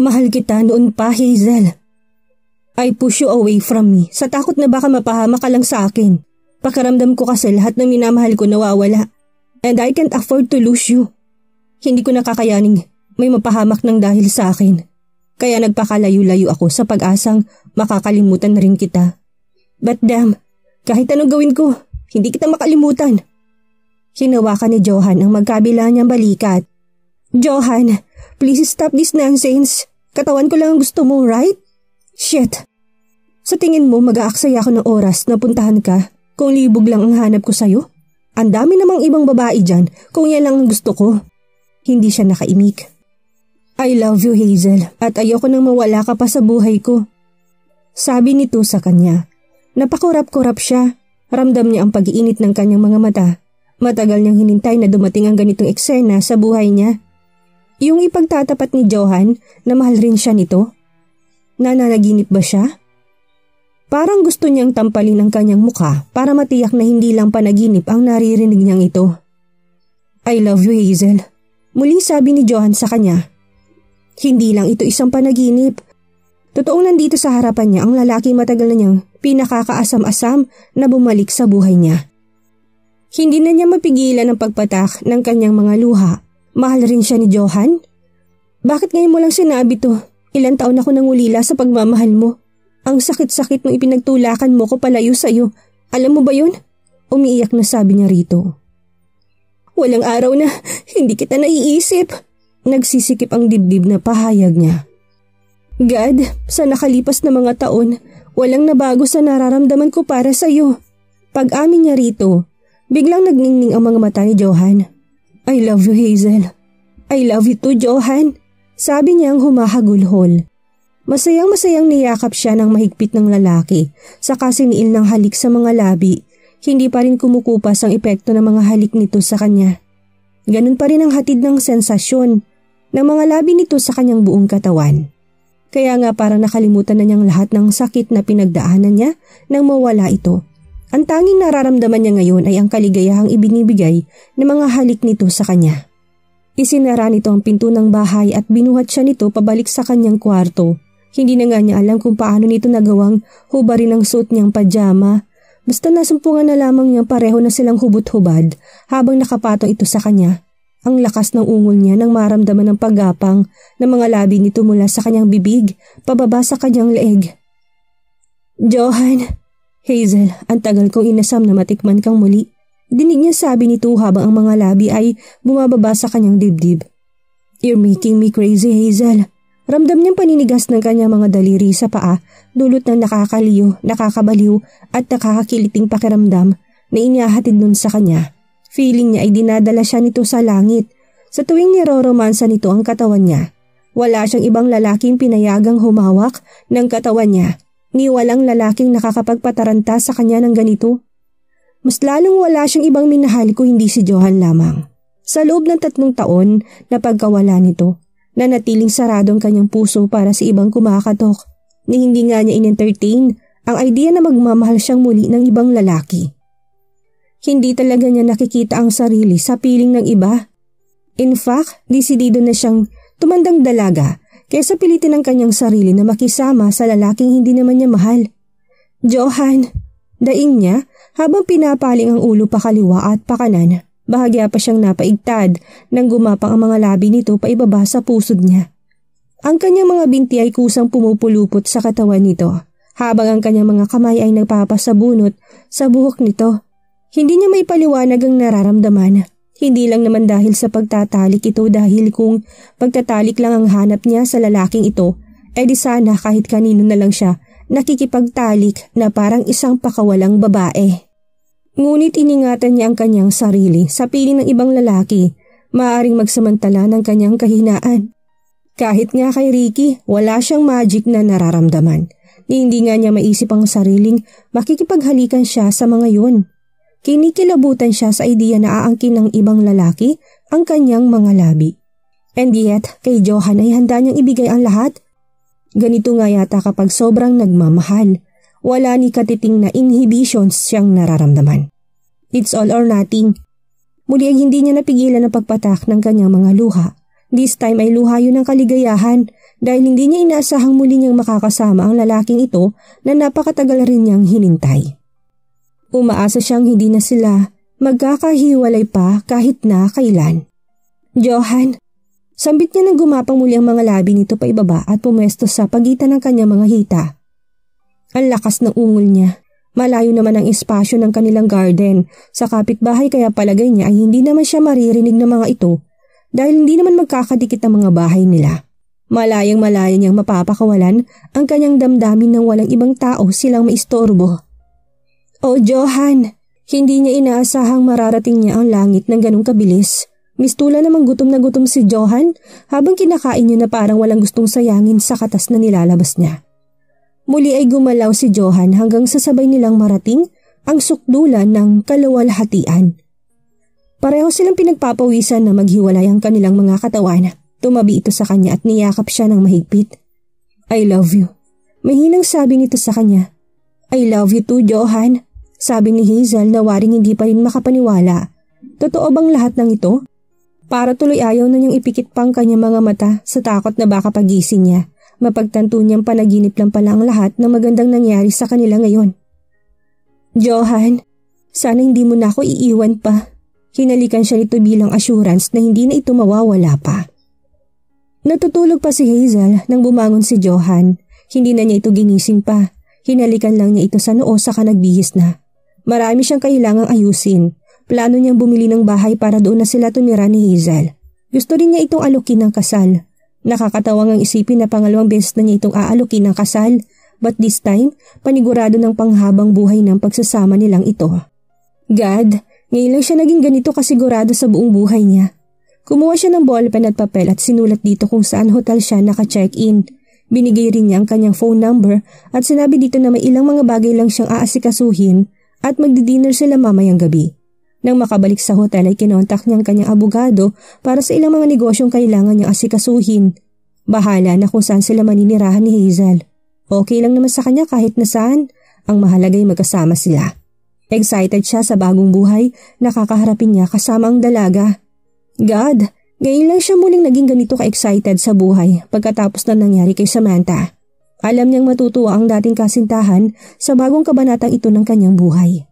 Mahal kita noon pa, Hazel. I push you away from me sa takot na baka mapahama ka lang sa akin. Pakiramdam ko kasi lahat ng minamahal ko nawawala. And I can't afford to lose you. Hindi ko nakakayaning may mapahamak ng dahil sa akin. Kaya nagpakalayo-layo ako sa pag-asang makakalimutan na rin kita. But damn, kahit anong gawin ko, hindi kita makalimutan. Hinawakan ni Johan ang magkabila niyang balikat. Johan, please stop this nonsense. Katawan ko lang ang gusto mo, right? Shit. Sa tingin mo mag-aaksaya ako ng oras na puntahan ka kung libog lang ang hanap ko sa'yo? Ang dami namang ibang babae dyan kung yan lang ang gusto ko. Hindi siya nakaimik. I love you, Hazel, at ayoko nang mawala ka pa sa buhay ko. Sabi nito sa kanya. Napakurap-kurap siya. Ramdam niya ang pag-iinit ng kanyang mga mata. Matagal niyang hinintay na dumating ang ganitong eksena sa buhay niya. Yung ipagtatapat ni Johan na mahal rin siya nito. Nananaginip ba siya? Parang gusto niyang tampalin ang kanyang mukha para matiyak na hindi lang panaginip ang naririnig niyang ito. I love you, Hazel. Muling sabi ni Johan sa kanya. Hindi lang ito isang panaginip. Totoong nandito sa harapan niya ang lalaking matagal na niyang pinakakaasam-asam na bumalik sa buhay niya. Hindi na niya mapigilan ang pagpatak ng kanyang mga luha. Mahal rin siya ni Johan? Bakit ngayon mo lang sinabi to? Ilang taon ako nangulila sa pagmamahal mo. Ang sakit-sakit nung ipinagtulakan mo ko palayo sa'yo. Alam mo ba yun? Umiiyak na sabi niya rito. Walang araw na hindi kita naiisip. Nagsisikip ang dibdib na pahayag niya. God, sa nakalipas na mga taon, walang nabago sa nararamdaman ko para sa'yo. Pag-amin niya rito, biglang nagningning ang mga mata ni Johan. I love you, Hazel. I love you too, Johan. Sabi niyang humahagulhol. Masayang-masayang niyakap siya ng mahigpit ng lalaki, saka siniil ng halik sa mga labi. Hindi pa rin kumukupas ang epekto ng mga halik nito sa kanya. Ganun pa rin ang hatid ng sensasyon ng mga labi nito sa kanyang buong katawan. Kaya nga parang nakalimutan na niyang lahat ng sakit na pinagdaanan niya nang mawala ito. Ang tanging nararamdaman niya ngayon ay ang kaligayahang ibinibigay ng mga halik nito sa kanya. Isinara nito ang pinto ng bahay at binuhat siya nito pabalik sa kanyang kwarto. Hindi na nga niya alam kung paano nito nagawang hubarin ang suot niyang pajama. Basta nasumpungan na lamang niyang pareho na silang hubot-hubad habang nakapatong ito sa kanya. Ang lakas ng ungol niya nang maramdaman ng paggapang ng mga labi nito mula sa kanyang bibig pababa sa kanyang leeg. Johan! Hazel, ang tagal kong inasam na matikman kang muli. Dinig niya sabi nito habang ang mga labi ay bumababa sa kanyang dibdib. You're making me crazy, Hazel. Ramdam niyang paninigas ng kanyang mga daliri sa paa, dulot ng nakakaliw, nakakabaliw at nakakakiliting pakiramdam na inihahatid nun sa kanya. Feeling niya ay dinadala siya nito sa langit. Sa tuwing niroromansa nito ang katawan niya, wala siyang ibang lalaking pinayagang humawak ng katawan niya, ni walang lalaking nakakapagpataranta sa kanya ng ganito. Mas lalong wala siyang ibang minahal kung hindi si Johan lamang. Sa loob ng 3 taon na pagkawala nito, nanatiling sarado ang kanyang puso para sa ibang kumakatok, ni hindi nga niya in-entertain ang idea na magmamahal siyang muli ng ibang lalaki. Hindi talaga niya nakikita ang sarili sa piling ng iba. In fact, desidido na siyang tumandang dalaga kaysa pilitin ang kanyang sarili na makisama sa lalaking hindi naman niya mahal. Johan, daing niya habang pinapaling ang ulo pakaliwa at pakanan. Bahagya pa siyang napaigtad nang gumapang ang mga labi nito paibaba sa pusod niya. Ang kanyang mga binti ay kusang pumupulupot sa katawan nito habang ang kanyang mga kamay ay nagpapasabunot sa buhok nito. Hindi niya may paliwanag ang nararamdaman. Hindi lang naman dahil sa pagtatalik ito dahil kung pagtatalik lang ang hanap niya sa lalaking ito, di sana kahit kanino na lang siya nakikipagtalik na parang isang pakawalang babae. Ngunit iningatan niya ang kanyang sarili sa piling ng ibang lalaki, maaaring magsamantala ng kanyang kahinaan. Kahit nga kay Ricky, wala siyang magic na nararamdaman. Hindi nga niya maisip ang sariling makikipaghalikan siya sa mga yun. Kinikilabutan siya sa ideya na aangkin ng ibang lalaki ang kanyang mga labi. And yet, kay Johan ay handa niyang ibigay ang lahat. Ganito nga yata kapag sobrang nagmamahal. Wala ni katiting na inhibitions siyang nararamdaman. It's all or nothing. Muli ay hindi niya napigilan ang pagpatak ng kanyang mga luha This time ay luha yun ng kaligayahan dahil hindi niya inaasahang muli niyang makakasama ang lalaking ito na napakatagal rin niyang hinintay. Umaasa siyang hindi na sila magkakahiwalay pa kahit na kailan. Johan, sambit niya nang gumapang muli ang mga labi nito pa ibaba at pumesto sa pagitan ng kanyang mga hita. Ang lakas ng ungol niya. Malayo naman ang espasyo ng kanilang garden sa kapitbahay kaya palagay niya ay hindi naman siya maririnig ng mga ito dahil hindi naman magkakadikit ang mga bahay nila. Malayang-malaya niyang mapapakawalan ang kanyang damdamin ng walang ibang tao silang maistorbo. Oh Johan, hindi niya inaasahang mararating niya ang langit ng ganong kabilis. Mistula namang gutom na gutom si Johan habang kinakain niya na parang walang gustong sayangin sa katas na nilalabas niya. Muli ay gumalaw si Johan hanggang sasabay nilang marating ang sukdulan ng kaluwalhatian. Pareho silang pinagpapawisan na maghiwalay ang kanilang mga katawan. Tumabi ito sa kanya at niyakap siya ng mahigpit. I love you. Mahinang sabi nito sa kanya. I love you too, Johan. Sabi ni Hazel na waring hindi pa rin makapaniwala. Totoo bang lahat ng ito? Para tuloy ayaw na niyang ipikit pang kanyang mga mata sa takot na baka pagising niya. Mapagtanto niyang panaginip lang pala ang lahat ng magandang nangyari sa kanila ngayon. Johan, sana hindi mo na ako iiwan pa. Hinalikan siya nito bilang assurance na hindi na ito mawawala pa. Natutulog pa si Hazel nang bumangon si Johan. Hindi na niya ito ginising pa. Hinalikan lang niya ito sa noo saka nagbihis na. Marami siyang kailangang ayusin. Plano niyang bumili ng bahay para doon na sila tumira ni Hazel. Gusto rin niya itong alukin ng kasal. Nakakatawang ang isipin na pangalawang beses na niya itong aalukin ng kasal, but this time, panigurado ng panghabang buhay ng pagsasama nilang ito. God, ngayon lang siya naging ganito kasigurado sa buong buhay niya. Kumuha siya ng ballpen at papel at sinulat dito kung saan hotel siya naka-check-in. Binigay rin niya ang kanyang phone number at sinabi dito na may ilang mga bagay lang siyang aasikasuhin at magdi-dinner sila mamayang gabi. Nang makabalik sa hotel ay kinontak niya ang kanyang abogado para sa ilang mga negosyong kailangan niyang asikasuhin. Bahala na kung saan sila maninirahan ni Hazel. Okay lang naman sa kanya kahit na saan, ang mahalaga ay magkasama sila. Excited siya sa bagong buhay, nakakaharapin niya kasama ang dalaga. God, ngayon lang siya muling naging ganito ka-excited sa buhay pagkatapos na nangyari kay Samantha. Alam niyang matutuwa ang dating kasintahan sa bagong kabanatang ito ng kanyang buhay.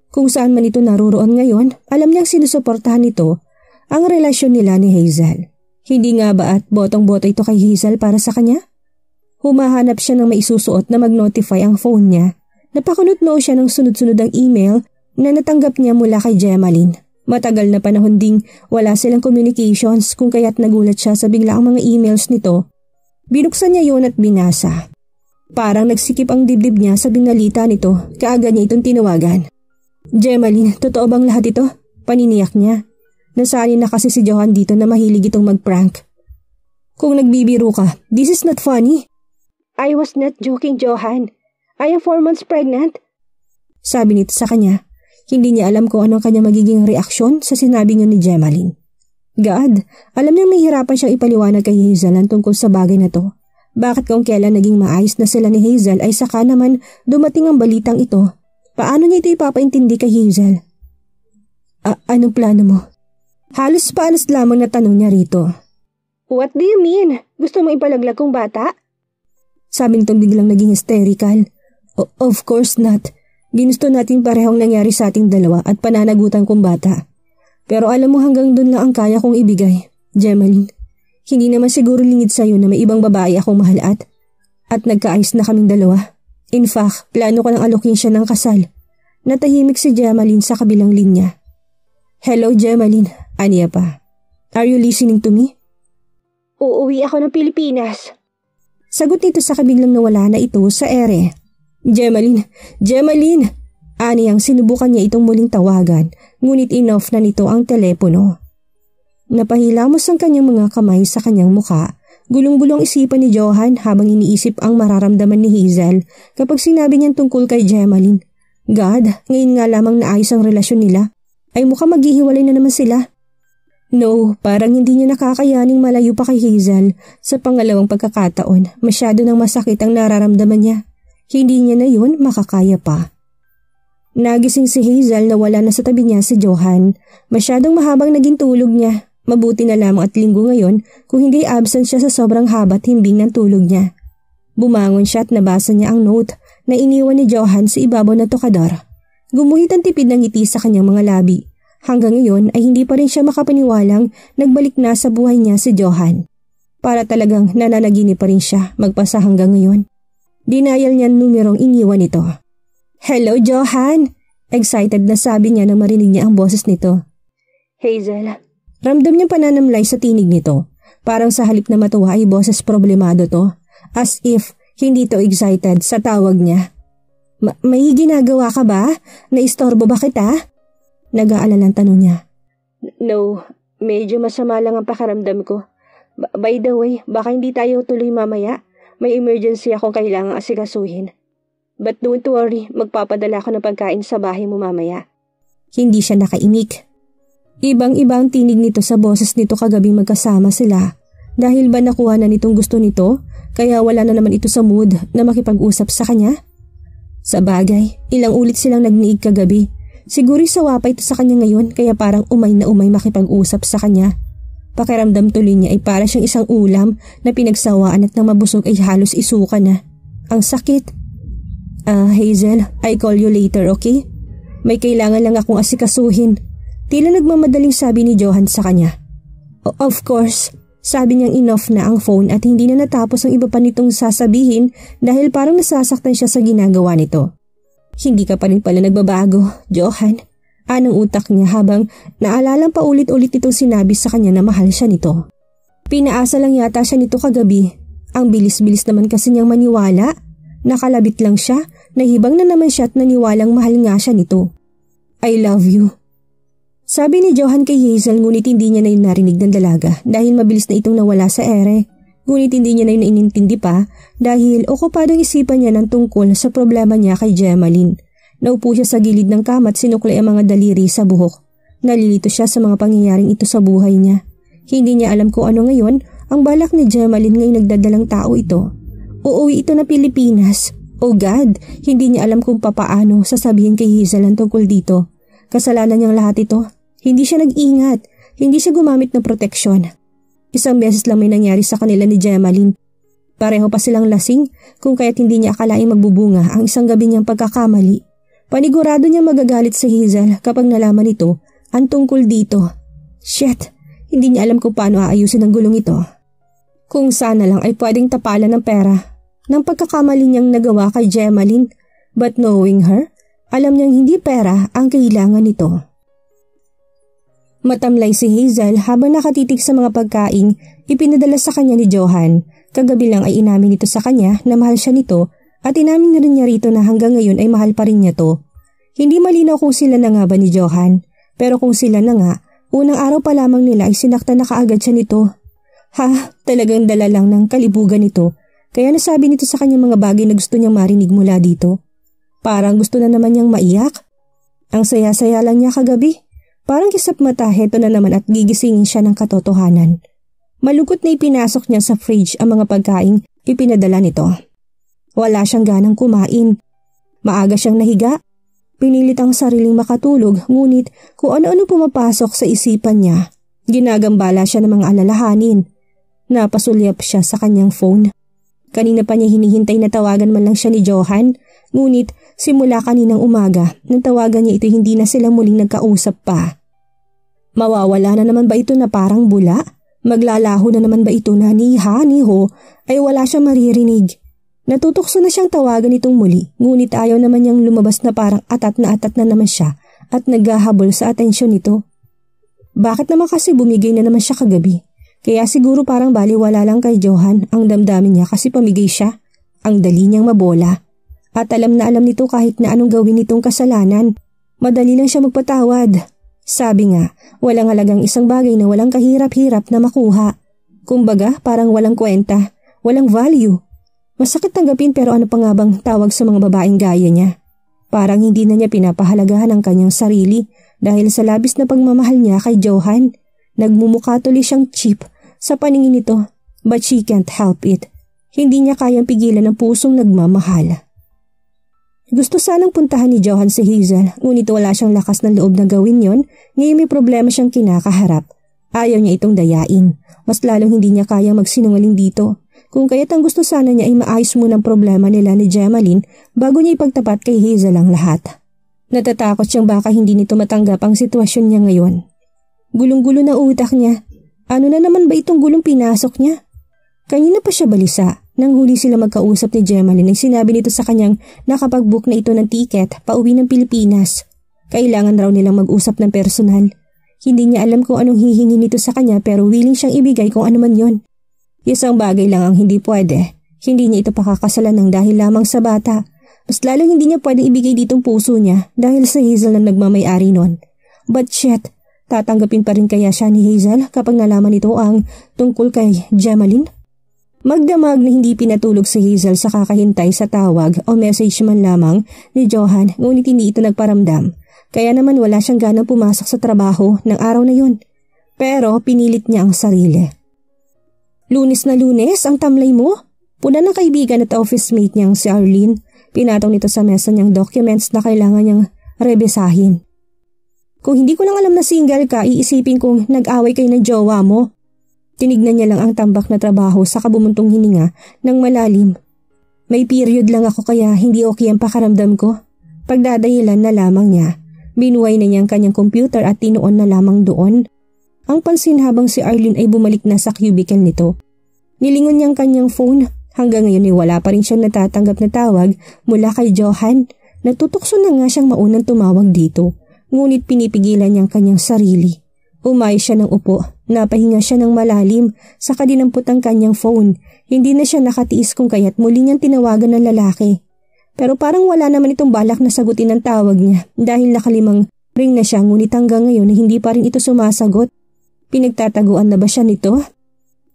Kung saan man ito naroroon ngayon, alam niyang sinusuportahan nito ang relasyon nila ni Hazel. Hindi nga ba at botong-boto ito kay Hazel para sa kanya? Humahanap siya ng maisusuot na mag-notify ang phone niya. Napakunot-noo siya ng sunod-sunod ang email na natanggap niya mula kay Gemaline. Matagal na panahon ding wala silang communications kung kaya't nagulat siya sa biglaang mga emails nito. Binuksan niya yun at binasa. Parang nagsikip ang dibdib niya sa binalita nito, kaagad niya itong tinawagan. Gemaline, totoo bang lahat ito? Paniniyak niya. Nasanay na kasi si Johan dito na mahilig itong mag-prank. Kung nagbibiro ka, this is not funny. I was not joking, Johan. I am 4 months pregnant. Sabi nito sa kanya. Hindi niya alam kung anong kanya magiging reaksyon sa sinabi niyo ni Gemaline. God, alam niya may hirapan siyang ipaliwanag kay Hazel ang tungkol sa bagay na to. Bakit kung kailan naging maayos na sila ni Hazel ay saka naman dumating ang balitang ito? Paano niya ito ipapaintindi kay Hazel? Anong plano mo? Halos paalas lamang na tanong niya rito. What do you mean? Gusto mo ipalaglag kong bata? Sabi nitong biglang naging hysterical. Of course not. Ginusto natin parehong nangyari sa ating dalawa at pananagutan kong bata. Pero alam mo hanggang doon lang ang kaya kong ibigay, Gemaline. Hindi naman siguro lingid sa'yo na may ibang babae akong mahal at nagkaayos na kaming dalawa. In fact, plano ko nang alukin siya ng kasal. Natahimik si Gemaline sa kabilang linya. Hello, Gemaline. Aniya pa. Are you listening to me? Uuwi ako ng Pilipinas. Sagot nito sa kabiglang nawala na ito sa ere. Gemaline! Gemaline! Aniyang sinubukan niya itong muling tawagan, ngunit inoff na nito ang telepono. Napahilamos ang kanyang mga kamay sa kanyang muka. Gulong-gulong isipan ni Johan habang iniisip ang mararamdaman ni Hazel kapag sinabi niyang tungkol kay Gemaline. God, ngayon nga lamang naayos ang relasyon nila, ay mukhang maghihiwalay na naman sila. No, parang hindi niya nakakayaning malayo pa kay Hazel sa pangalawang pagkakataon. Masyado nang masakit ang nararamdaman niya. Hindi niya na yun makakaya pa. Nagising si Hazel na wala na sa tabi niya si Johan. Masyadong mahabang naging tulog niya. Mabuti na lamang at linggo ngayon kung hindi absent siya sa sobrang haba at himbing ng tulog niya. Bumangon siya at nabasa niya ang note na iniwan ni Johan sa ibabaw ng tokador. Gumuhit ang tipid ng ngiti sa kanyang mga labi. Hanggang ngayon ay hindi pa rin siya makapaniwalang nagbalik na sa buhay niya si Johan. Para talagang nananaginip pa rin siya magpasa hanggang ngayon. Dinayal niya ang numerong iniwan nito. "Hello, Johan!" Excited na sabi niya nang marinig niya ang boses nito. "Hazel." Ramdam niyang pananamlay sa tinig nito. Parang sa halip na matuwa ay boses problemado to. As if hindi to excited sa tawag niya. May ginagawa ka ba? Naistorbo ba kita?" Nag-aalalang tanong niya. "No, medyo masama lang ang pakiramdam ko. By the way, baka hindi tayo tuloy mamaya. May emergency akong kailangang asikasuhin. But don't worry, magpapadala ko ng pagkain sa bahay mo mamaya." Hindi siya nakaimik. Ibang-ibang tinig nito sa boses nito kagabing magkasama sila. Dahil ba nakuha na nitong gusto nito, kaya wala na naman ito sa mood na makipag-usap sa kanya? Sa bagay, ilang ulit silang nagniig kagabi. Siguro sawa pa ito sa kanya ngayon kaya parang umay na umay makipag-usap sa kanya. Pakiramdam tuloy niya ay para siyang isang ulam na pinagsawaan at nang mabusog ay halos isuka na. Ang sakit. Hazel, I call you later, okay? May kailangan lang akong asikasuhin. Tila nagmamadaling sabi ni Johan sa kanya. Of course, sabi niyang inoff na ang phone at hindi na natapos ang iba pa nitong sasabihin dahil parang nasasaktan siya sa ginagawa nito. Hindi ka pa rin pala nagbabago, Johan. Anong utak niya habang naalalang paulit-ulit itong sinabi sa kanya na mahal siya nito. Pinaasa lang yata siya nito kagabi. Ang bilis-bilis naman kasi niyang maniwala. Nakalabit lang siya, nahibang na naman siya at naniwalang mahal nga siya nito. I love you. Sabi ni Johan kay Hazel ngunit hindi niya na yun narinig ng dalaga dahil mabilis na itong nawala sa ere. Ngunit hindi niya na yun inintindi pa dahil okupadong isipan niya ng tungkol sa problema niya kay Gemaline. Naupo siya sa gilid ng kama at sinuklay ang mga daliri sa buhok. Nalilito siya sa mga pangyayaring ito sa buhay niya. Hindi niya alam kung ano ngayon ang balak ni Gemaline ngayong nagdadalang tao ito. Uuwi ito na Pilipinas. Oh God, hindi niya alam kung papaano sasabihin kay Hazel ang tungkol dito. Kasalanan niyang lahat ito. Hindi siya nag-ingat. Hindi siya gumamit ng proteksyon. Isang beses lang may nangyari sa kanila ni Gemaline. Pareho pa silang lasing kung kaya't hindi niya akalaing magbubunga ang isang gabi niyang pagkakamali. Panigurado niya magagalit sa Hazel kapag nalaman ito ang tungkol dito. Shit, hindi niya alam kung paano aayusin ang gulong ito. Kung sana lang ay pwedeng tapalan ng pera ng pagkakamali niyang nagawa kay Gemaline. But knowing her, alam niyang hindi pera ang kailangan nito. Matamlay si Hazel habang nakatitig sa mga pagkain ipinadala sa kanya ni Johan. Kagabi lang ay inamin nito sa kanya na mahal siya nito at inamin na rin niya rito na hanggang ngayon ay mahal pa rin niya to. Hindi malinaw kung sila na nga ba ni Johan, pero kung sila na nga, unang araw pa lamang nila ay sinaktan na kaagad siya nito. Talagang dala lang ng kalibugan nito, kaya nasabi nito sa kanya mga bagay na gusto niyang marinig mula dito. Parang gusto na naman niyang maiyak. Ang saya-saya lang niya kagabi. Parang kisap mata, heto na naman at gigisingin siya ng katotohanan. Malungkot na ipinasok niya sa fridge ang mga pagkain ipinadala nito. Wala siyang ganang kumain. Maaga siyang nahiga. Pinilit ang sariling makatulog ngunit kung ano-ano pumapasok sa isipan niya. Ginagambala siya ng mga alalahanin. Napasulyap siya sa kanyang phone. Kanina pa niya hinihintay na tawagan man lang siya ni Johan, ngunit simula kaninang umaga nang tawagan niya ito hindi na sila muling nagkausap pa. Mawawala na naman ba ito na parang bula? Maglalaho na naman ba ito na ni ho ay wala siyang maririnig? Natutokso na siyang tawagan itong muli ngunit ayaw naman niyang lumabas na parang atat na naman siya at naghahabol sa atensyon nito. Bakit naman kasi bumigay na naman siya kagabi? Kaya siguro parang baliwala lang kay Johan ang damdamin niya kasi pamigay siya. Ang dali niyang mabola. At alam na alam nito kahit na anong gawin nitong kasalanan. Madali lang siya magpatawad. Sabi nga, walang halagang isang bagay na walang kahirap-hirap na makuha. Kumbaga parang walang kwenta, walang value. Masakit tanggapin pero ano pa nga bang tawag sa mga babaeng gaya niya? Parang hindi na niya pinapahalagahan ang kanyang sarili dahil sa labis na pagmamahal niya kay Johan. Nagmumukha tuloy siyang cheap sa paningin nito, but she can't help it. Hindi niya kayang pigilan ang pusong nagmamahal. Gusto sanang puntahan ni Johan si Hazel, ngunit wala siyang lakas ng loob na gawin yon, ngayon may problema siyang kinakaharap. Ayaw niya itong dayain. Mas lalong hindi niya kayang magsinungaling dito. Kung kaya't ang gusto sana niya ay maayos muna ang problema nila ni Gemaline bago niya ipagtapat kay Hazel ang lahat. Natatakot siyang baka hindi nito matanggap ang sitwasyon niya ngayon. Gulong-gulo na utak niya. Ano na naman ba itong gulong pinasok niya? Kanina pa siya balisa. Nang huli sila magkausap ni Gemaline ay sinabi nito sa kanyang nakapag-book na ito ng tiket pauwi ng Pilipinas. Kailangan raw nilang mag-usap ng personal. Hindi niya alam kung anong hihingi nito sa kanya pero willing siyang ibigay kung ano man yon. Isang bagay lang ang hindi pwede. Hindi niya ito pakakasalan ng dahil lamang sa bata. Mas lalong hindi niya pwedeng ibigay ditong puso niya dahil sa Hazel na nagmamay-ari nun. But shit, tatanggapin pa rin kaya siya ni Hazel kapag nalaman ito ang tungkol kay Gemaline? Magdamag na hindi pinatulog si Hazel sa kakahintay sa tawag o message man lamang ni Johan ngunit hindi ito nagparamdam. Kaya naman wala siyang ganang pumasok sa trabaho ng araw na yun. Pero pinilit niya ang sarili. Lunes na Lunes, ang tamlay mo? Puna ng kaibigan at office mate niyang si Arlene. Pinatong nito sa mesa niyang documents na kailangan niyang rebesahin. Kung hindi ko lang alam na single ka, iisipin kong nag-away kayo ng jowa mo. Tinignan niya lang ang tambak na trabaho sa kabumuntong hininga ng malalim. May period lang ako kaya hindi okay ang pakaramdam ko. Pagdadahilan na lamang niya. Binuhay na niya ang kanyang computer at tinuon na lamang doon. Ang pansin habang si Arlene ay bumalik na sa cubicle nito. Nilingon niya ang kanyang phone. Hanggang ngayon ay wala pa rin siyang natatanggap na tawag mula kay Johan. Nagtutukso na nga siyang maunang tumawag dito. Ngunit pinipigilan niya ang kanyang sarili. Umayos siya ng upo. Napahinga siya ng malalim. Saka dinampot ang kanyang phone. Hindi na siya nakatiis kung kaya't muli niyang tinawagan ng lalaki. Pero parang wala naman itong balak na sagutin ang tawag niya dahil nakalimang ring na siya ngunit hanggang ngayon na hindi pa rin ito sumasagot. Pinagtataguan na ba siya nito?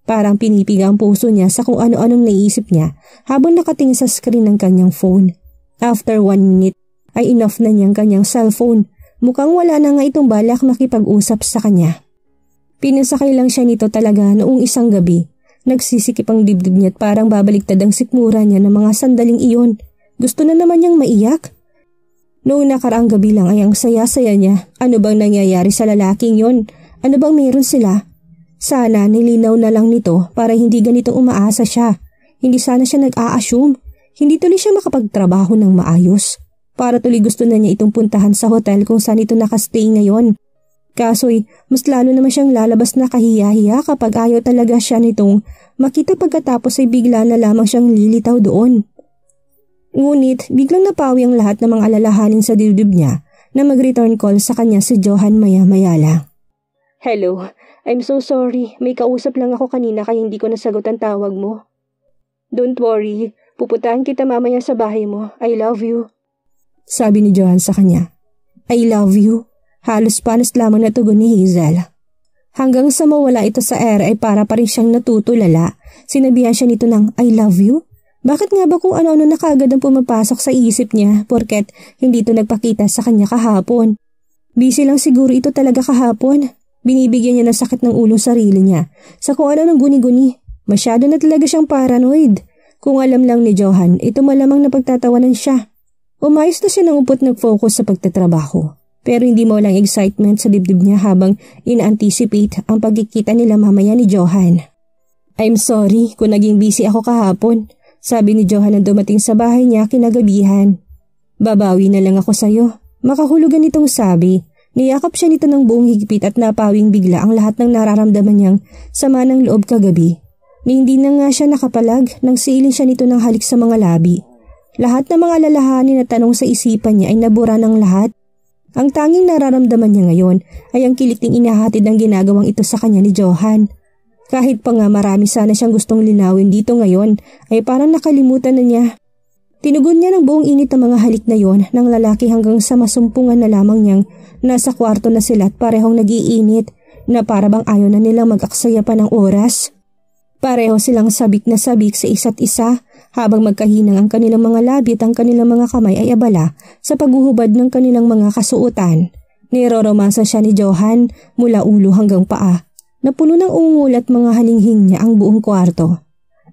Parang pinipiga ang puso niya sa kung ano-anong naisip niya habang nakatingin sa screen ng kanyang phone. After 1 minute ay enough na niyang kanyang cellphone. Mukhang wala na nga itong balak makipag-usap sa kanya. Pinasakay lang siya nito talaga noong isang gabi. Nagsisikip ang dibdib niya at parang babaliktad ang sikmura niya ng mga sandaling iyon. Gusto na naman niyang maiyak. Noong nakaraang gabi lang ay ang saya-saya niya. Ano bang nangyayari sa lalaking yon? Ano bang meron sila? Sana nilinaw na lang nito para hindi ganito umaasa siya. Hindi sana siya nag-a-assume. Hindi tuloy siya makapagtrabaho ng maayos. Para tuloy gusto na niya itong puntahan sa hotel kung saan ito nakastay ngayon. Kaso'y mas lalo naman siyang lalabas na kahiya-hiya kapag ayaw talaga siya nitong makita pagkatapos ay bigla na lamang siyang lilitaw doon. Ngunit biglang napawi ang lahat ng mga alalahanin sa dibdib niya na mag-return call sa kanya si Johan maya-maya lang. Hello, I'm so sorry. May kausap lang ako kanina kaya hindi ko nasagot ang tawag mo. Don't worry, pupuntahan kita mamaya sa bahay mo. I love you. Sabi ni Johan sa kanya. I love you. Halos panos lamang na tugon ni Hazel. Hanggang sa mawala ito sa ere ay para pa rin siyang natutulala. Sinabihan siya nito ng I love you. Bakit nga ba kung ano-ano na kaagad ang pumapasok sa isip niya porket hindi ito nagpakita sa kanya kahapon? Busy lang siguro ito talaga kahapon. Binibigyan niya ng sakit ng ulo sarili niya sa kung ano ng guni-guni. Masyado na talaga siyang paranoid. Kung alam lang ni Johan, ito malamang napagtatawanan siya. Umayos na siya ng upot nag-focus sa pagtatrabaho. Pero hindi mo lang excitement sa dibdib niya habang ina-anticipate ang pagkikita nila mamaya ni Johan. I'm sorry kung naging busy ako kahapon. Sabi ni Johan na dumating sa bahay niya kinagabihan. Babawi na lang ako sa'yo. Makahulugan itong sabi. Niyakap siya nito ng buong higpit at napawing bigla ang lahat ng nararamdaman niyang sama ng loob kagabi. Ni hindi na nga siya nakapalag nang siilin siya nito ng halik sa mga labi. Lahat ng mga alalahanin at tanong sa isipan niya ay nabura ng lahat. Ang tanging nararamdaman niya ngayon ay ang kiliting inahatid ng ginagawang ito sa kanya ni Johan. Kahit pa nga marami sana siyang gustong linawin dito ngayon ay parang nakalimutan na niya. Tinugon niya ng buong init ang mga halik na yon ng lalaki hanggang sa masumpungan na lamang niyang nasa kwarto na sila at parehong nag-iinit na para bang ayaw na nilang mag-aksaya pa ng oras. Pareho silang sabik na sabik sa isa't isa habang magkahinang ang kanilang mga labi at ang kanilang mga kamay ay abala sa paghuhubad ng kanilang mga kasuotan. Niroromansa siya ni Johan mula ulo hanggang paa. Napuno ng ungol at mga halinghing niya ang buong kwarto.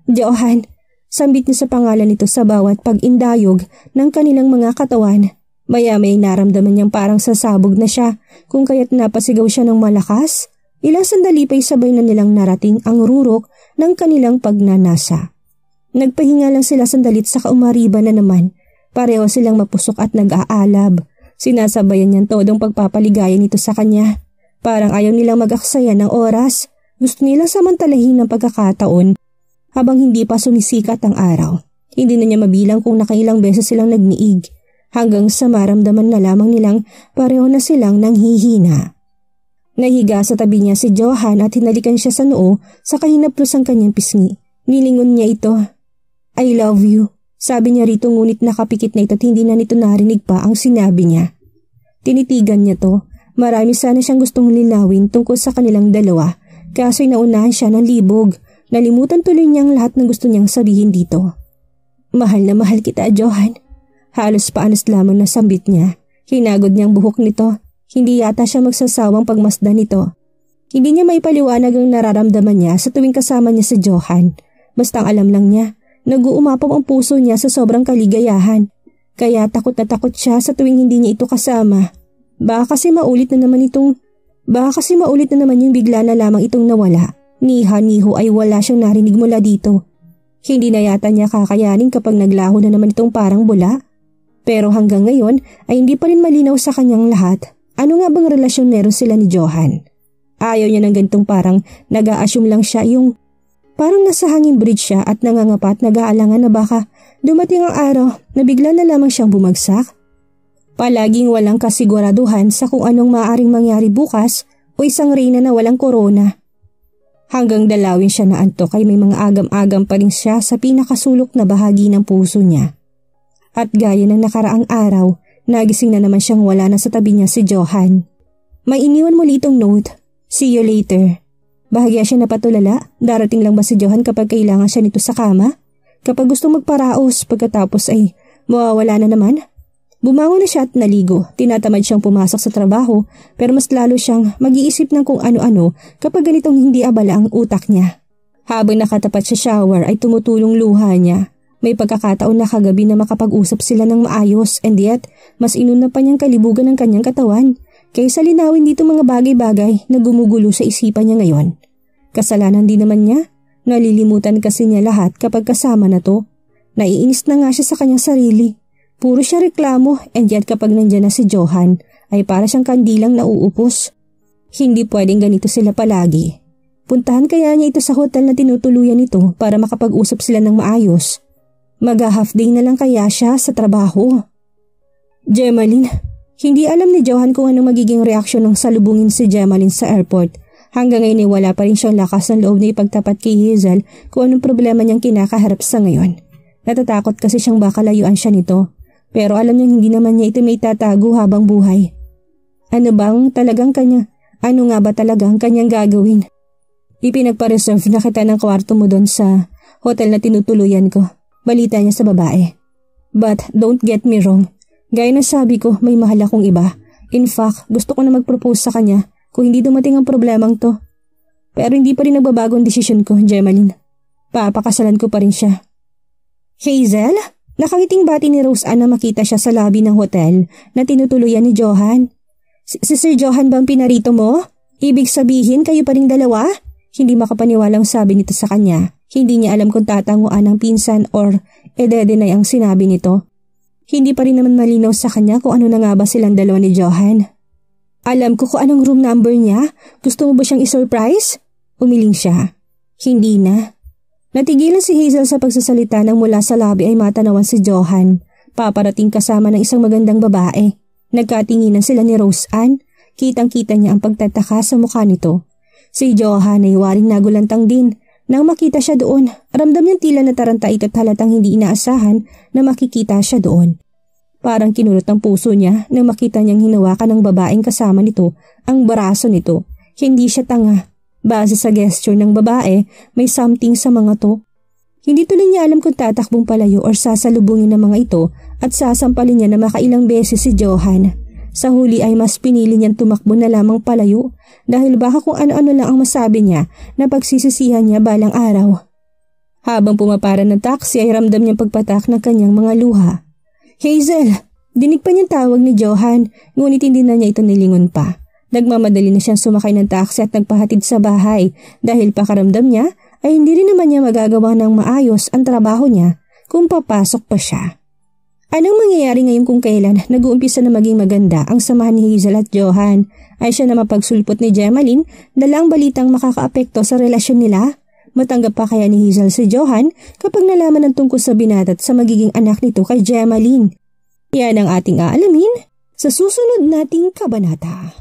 Johan, sambit niya sa pangalan nito sa bawat pag-indayog ng kanilang mga katawan. Maya-may naramdaman niyang parang sasabog na siya kung kaya't napasigaw siya ng malakas. Ilang sandali pa'y sabay na nilang narating ang rurok ng kanilang pagnanasa. Nagpahinga lang sila sandalit sa kaumariba na naman. Pareho silang mapusok at nag-aalab. Sinasabayan niyang todong pagpapaligaya nito sa kanya. Parang ayaw nilang mag-aksaya ng oras. Gusto nilang samantalahin ng pagkakataon habang hindi pa sumisikat ang araw. Hindi na niya mabilang kung nakailang beses silang nagniig hanggang sa maramdaman na lamang nilang pareho na silang nanghihina. Nahiga sa tabi niya si Johan at hinalikan siya sa noo sa kahinaplos ang kanyang pisngi. Nilingon niya ito. I love you, sabi niya rito ngunit nakapikit na ito at hindi na nito narinig pa ang sinabi niya. Tinitigan niya to. Marami sana siyang gustong linawin tungkol sa kanilang dalawa. Kaso'y naunahan siya ng libog. Nalimutan tuloy niyang lahat ng gusto niyang sabihin dito. Mahal na mahal kita, Johan. Halos paanas lamang na sambit niya. Hinagod niyang buhok nito. Hindi yata siya magsasawang pagmasdan nito. Hindi niya maipaliwanag ang nararamdaman niya sa tuwing kasama niya si Johan. Basta alam lang niya, nag-uumapaw ang puso niya sa sobrang kaligayahan. Kaya takot na takot siya sa tuwing hindi niya ito kasama. Baka kasi maulit na naman yung bigla na lamang itong nawala. Niha-niho ay wala siyang narinig mula dito. Hindi na yata niya kakayanin kapag naglaho na naman itong parang bula. Pero hanggang ngayon ay hindi pa rin malinaw sa kanyang lahat. Ano nga bang relasyon meron sila ni Johan? Ayaw niya ng ganitong parang nag-a-assume lang siya yung parang nasa hanging bridge siya at nangangapa at nag-aalangan na baka dumating ang araw na bigla na lamang siyang bumagsak. Palaging walang kasiguraduhan sa kung anong maaaring mangyari bukas o isang reyna na walang korona. Hanggang dalawin siya na antok ay may mga agam-agam pa rin siya sa pinakasulok na bahagi ng puso niya. At gaya ng nakaraang araw, nagising na naman siyang wala na sa tabi niya si Johan. May iniwan muli itong note, see you later. Bahagya siya napatulala, darating lang ba si Johan kapag kailangan siya nito sa kama? Kapag gusto magparaos, pagkatapos ay mawawala na naman? Bumangon na siya at naligo. Tinatamad siyang pumasok sa trabaho pero mas lalo siyang mag-iisip ng kung ano-ano kapag ganitong hindi abala ang utak niya. Habang nakatapat sa shower ay tumutulong luha niya. May pagkakataon na kagabi na makapag-usap sila ng maayos and yet mas inuna pa niyang kalibugan ng kanyang katawan kaysa linawin dito mga bagay-bagay na gumugulo sa isipan niya ngayon. Kasalanan din naman niya. Nalilimutan kasi niya lahat kapag kasama na to. Naiinis na nga siya sa kanyang sarili. Puro siya reklamo and yet kapag nandyan na si Johan ay para siyang kandilang nauupos. Hindi pwedeng ganito sila palagi. Puntahan kaya niya ito sa hotel na tinutuluyan nito para makapag-usap sila ng maayos. Mag-half day na lang kaya siya sa trabaho. Gemaline, hindi alam ni Johan kung anong magiging reaksyon ng salubungin si Gemaline sa airport. Hanggang ngayon ay wala pa rin siyang lakas ng loob na ipagtapat kay Hazel kung anong problema niyang kinakaharap sa ngayon. Natatakot kasi siyang baka layuan siya nito. Pero alam niyang hindi naman niya ito may tatago habang buhay. Ano nga ba talagang kanyang gagawin? Ipinagpa-reserve na kita ng kwarto mo doon sa hotel na tinutuluyan ko. Balita niya sa babae. But don't get me wrong. Gaya ng sabi ko, may mahal akong iba. In fact, gusto ko na mag-propose sa kanya kung hindi dumating ang problemang to. Pero hindi pa rin nagbabago ang desisyon ko, Gemaline. Papakasalan ko pa rin siya. Hazel? Nakangiting bati ni Rose Ann na makita siya sa lobby ng hotel na tinutuluyan ni Johan. Si Sir Johan bang pinarito mo? Ibig sabihin kayo pa ring dalawa? Hindi makapaniwalang sabi nito sa kanya. Hindi niya alam kung tatanguan ng pinsan or ededenay ang sinabi nito. Hindi pa rin naman malinaw sa kanya kung ano na nga ba silang dalawa ni Johan. Alam ko kung anong room number niya. Gusto mo ba siyang isurprise? Umiling siya. Hindi na. Natigilan si Hazel sa pagsasalita nang mula sa lobby ay matanawan si Johan. Paparating kasama ng isang magandang babae. Nagkatinginan sila ni Rose Ann. Kitang-kita niya ang pagtataka sa mukha nito. Si Johan ay waring nagulantang din. Nang makita siya doon, ramdam niyang tila nataranta ito at halatang hindi inaasahan na makikita siya doon. Parang kinulot ang puso niya nang makita niyang hinawakan ng babaeng kasama nito ang braso nito. Hindi siya tanga. Base sa gesture ng babae, may something sa mga to. Hindi tuloy niya alam kung tatakbong palayo or sasalubungin ng mga ito at sasampalin niya na makailang beses si Johan. Sa huli ay mas pinili niyang tumakbo na lamang palayo dahil baka kung ano-ano lang ang masabi niya na pagsisisihan niya balang araw. Habang pumapara ng taxi ay ramdam niyang pagpatak ng kanyang mga luha. Hazel! Dinig pa niyang tawag ni Johan ngunit hindi na niya ito nilingon pa. Nagmamadali na siyang sumakay ng taxi at nagpahatid sa bahay dahil pakaramdam niya ay hindi rin naman niya magagawa ng maayos ang trabaho niya kung papasok pa siya. Anong mangyayari ngayon kung kailan nag-uumpisa na maging maganda ang samahan ni Hazel at Johan? Ay siya na mapagsulpot ni Gemaline dala ang balitang makakaapekto sa relasyon nila? Matanggap pa kaya ni Hazel si Johan kapag nalaman ng tungkol sa binata at sa magiging anak nito kay Gemaline? Yan ang ating aalamin sa susunod nating kabanata.